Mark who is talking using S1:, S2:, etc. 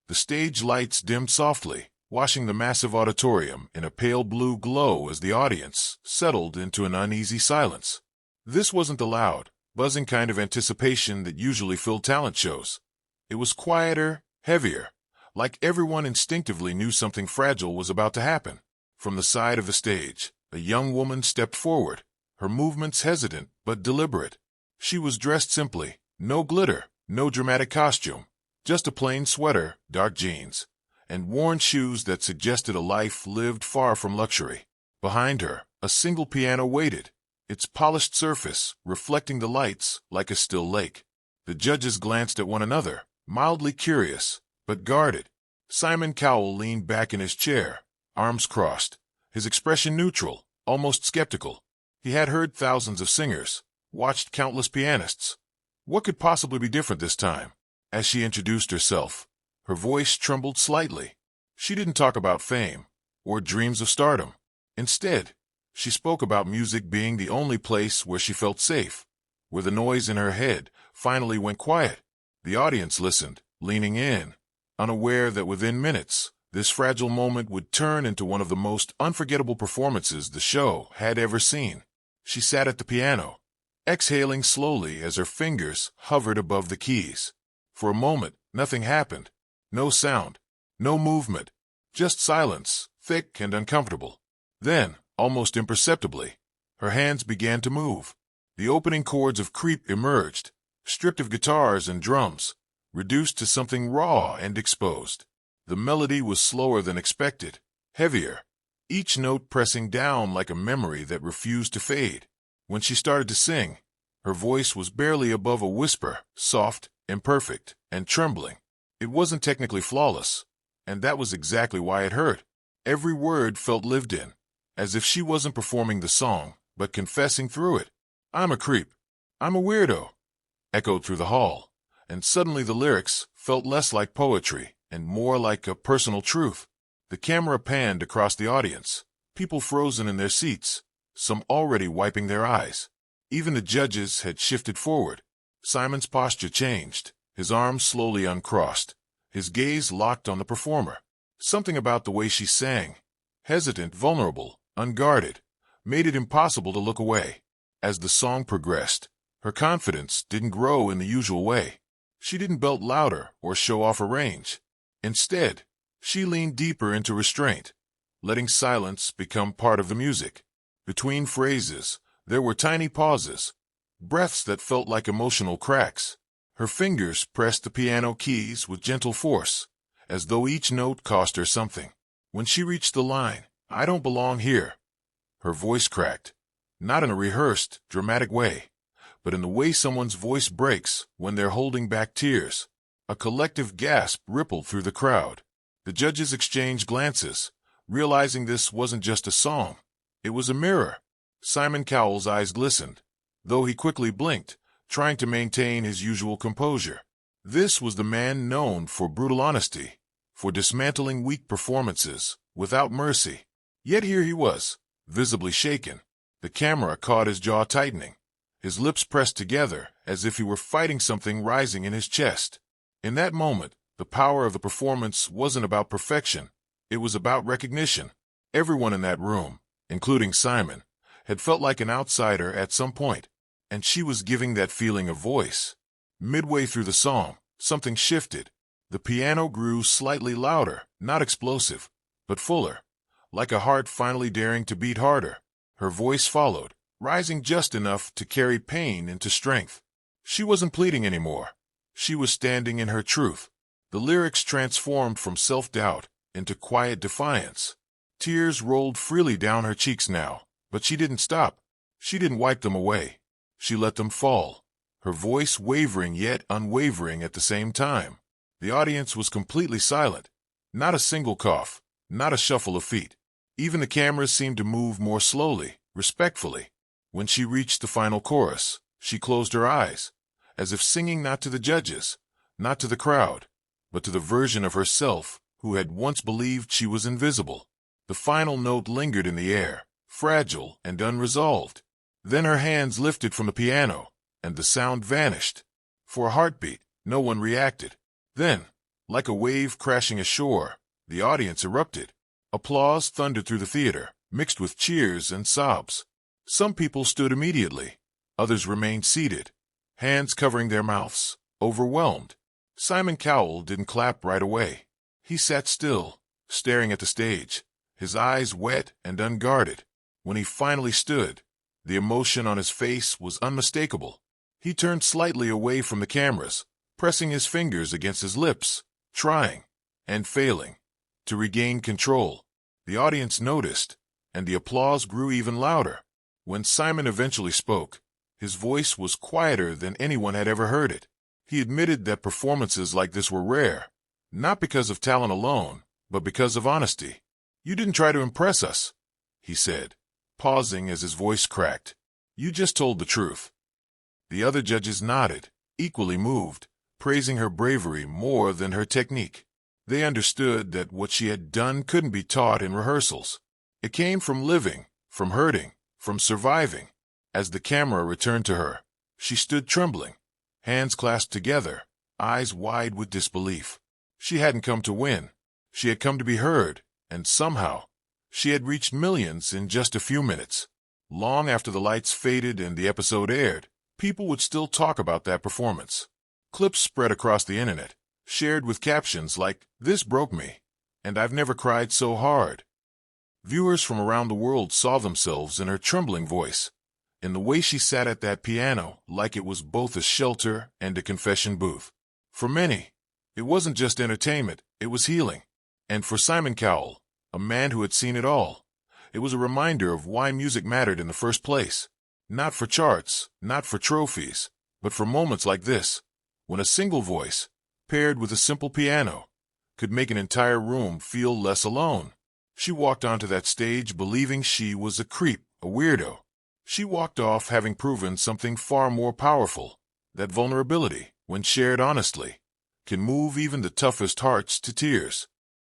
S1: The stage lights dimmed softly, washing the massive auditorium in a pale blue glow as the audience settled into an uneasy silence. This wasn't the loud, buzzing kind of anticipation that usually filled talent shows. It was quieter, heavier, like everyone instinctively knew something fragile was about to happen. From the side of the stage, a young woman stepped forward, her movements hesitant but deliberate. She was dressed simply, no glitter, no dramatic costume, just a plain sweater, dark jeans, and worn shoes that suggested a life lived far from luxury. Behind her, a single piano waited, its polished surface reflecting the lights like a still lake. The judges glanced at one another, mildly curious, but guarded. Simon Cowell leaned back in his chair, arms crossed, his expression neutral, almost skeptical. He had heard thousands of singers, watched countless pianists. What could possibly be different this time? As she introduced herself, her voice trembled slightly. She didn't talk about fame or dreams of stardom. Instead, she spoke about music being the only place where she felt safe, where the noise in her head finally went quiet. The audience listened, leaning in, unaware that within minutes, this fragile moment would turn into one of the most unforgettable performances the show had ever seen. She sat at the piano, exhaling slowly as her fingers hovered above the keys. For a moment, nothing happened. No sound, no movement, just silence, thick and uncomfortable. Then, almost imperceptibly, her hands began to move. The opening chords of Creep emerged, stripped of guitars and drums, reduced to something raw and exposed. The melody was slower than expected, heavier, each note pressing down like a memory that refused to fade. When she started to sing, her voice was barely above a whisper, soft, imperfect, and trembling. It wasn't technically flawless, and that was exactly why it hurt. Every word felt lived in, as if she wasn't performing the song, but confessing through it. "I'm a creep. I'm a weirdo," echoed through the hall, and suddenly the lyrics felt less like poetry and more like a personal truth. The camera panned across the audience, people frozen in their seats, some already wiping their eyes. Even the judges had shifted forward. Simon's posture changed, his arms slowly uncrossed, his gaze locked on the performer. Something about the way she sang, hesitant, vulnerable, unguarded, made it impossible to look away. As the song progressed, her confidence didn't grow in the usual way. She didn't belt louder or show off her range. Instead, she leaned deeper into restraint, letting silence become part of the music. Between phrases, there were tiny pauses, breaths that felt like emotional cracks. Her fingers pressed the piano keys with gentle force, as though each note cost her something. When she reached the line, "I don't belong here," her voice cracked, not in a rehearsed, dramatic way, but in the way someone's voice breaks when they're holding back tears. A collective gasp rippled through the crowd. The judges exchanged glances, realizing this wasn't just a song. It was a mirror. Simon Cowell's eyes glistened, though he quickly blinked, trying to maintain his usual composure. This was the man known for brutal honesty, for dismantling weak performances without mercy. Yet here he was, visibly shaken. The camera caught his jaw tightening, his lips pressed together as if he were fighting something rising in his chest. In that moment, the power of the performance wasn't about perfection. It was about recognition. Everyone in that room, including Simon, had felt like an outsider at some point, and she was giving that feeling a voice. Midway through the song, something shifted. The piano grew slightly louder, not explosive, but fuller, like a heart finally daring to beat harder. Her voice followed, rising just enough to carry pain into strength. She wasn't pleading anymore. She was standing in her truth. The lyrics transformed from self-doubt into quiet defiance. Tears rolled freely down her cheeks now, but she didn't stop. She didn't wipe them away. She let them fall, her voice wavering yet unwavering at the same time. The audience was completely silent. Not a single cough, not a shuffle of feet. Even the cameras seemed to move more slowly, respectfully. When she reached the final chorus, she closed her eyes, as if singing not to the judges, not to the crowd, but to the version of herself who had once believed she was invisible. The final note lingered in the air, fragile and unresolved. Then her hands lifted from the piano, and the sound vanished. For a heartbeat, no one reacted. Then, Like a wave crashing ashore, the audience erupted. Applause thundered through the theater, mixed with cheers and sobs. Some people stood immediately. Others remained seated, hands covering their mouths, overwhelmed. Simon Cowell didn't clap right away. He sat still, staring at the stage, his eyes wet and unguarded. When he finally stood, the emotion on his face was unmistakable. He turned slightly away from the cameras, pressing his fingers against his lips, trying, and failing, to regain control. The audience noticed, and the applause grew even louder. When Simon eventually spoke, his voice was quieter than anyone had ever heard it. He admitted that performances like this were rare, not because of talent alone, but because of honesty. "You didn't try to impress us," he said, pausing as his voice cracked. "You just told the truth." The other judges nodded, equally moved, praising her bravery more than her technique. They understood that what she had done couldn't be taught in rehearsals. It came from living, from hurting, from surviving. As the camera returned to her, she stood trembling, hands clasped together, eyes wide with disbelief. She hadn't come to win. She had come to be heard, and somehow, she had reached millions in just a few minutes. Long after the lights faded and the episode aired, people would still talk about that performance. Clips spread across the internet, shared with captions like, "This broke me," and "I've never cried so hard." Viewers from around the world saw themselves in her trembling voice, in the way she sat at that piano like it was both a shelter and a confession booth. For many, it wasn't just entertainment, it was healing. And for Simon Cowell, a man who had seen it all, it was a reminder of why music mattered in the first place. Not for charts, not for trophies, but for moments like this, when a single voice, paired with a simple piano, could make an entire room feel less alone. She walked onto that stage believing she was a creep, a weirdo. She walked off having proven something far more powerful, that vulnerability, when shared honestly, can move even the toughest hearts to tears.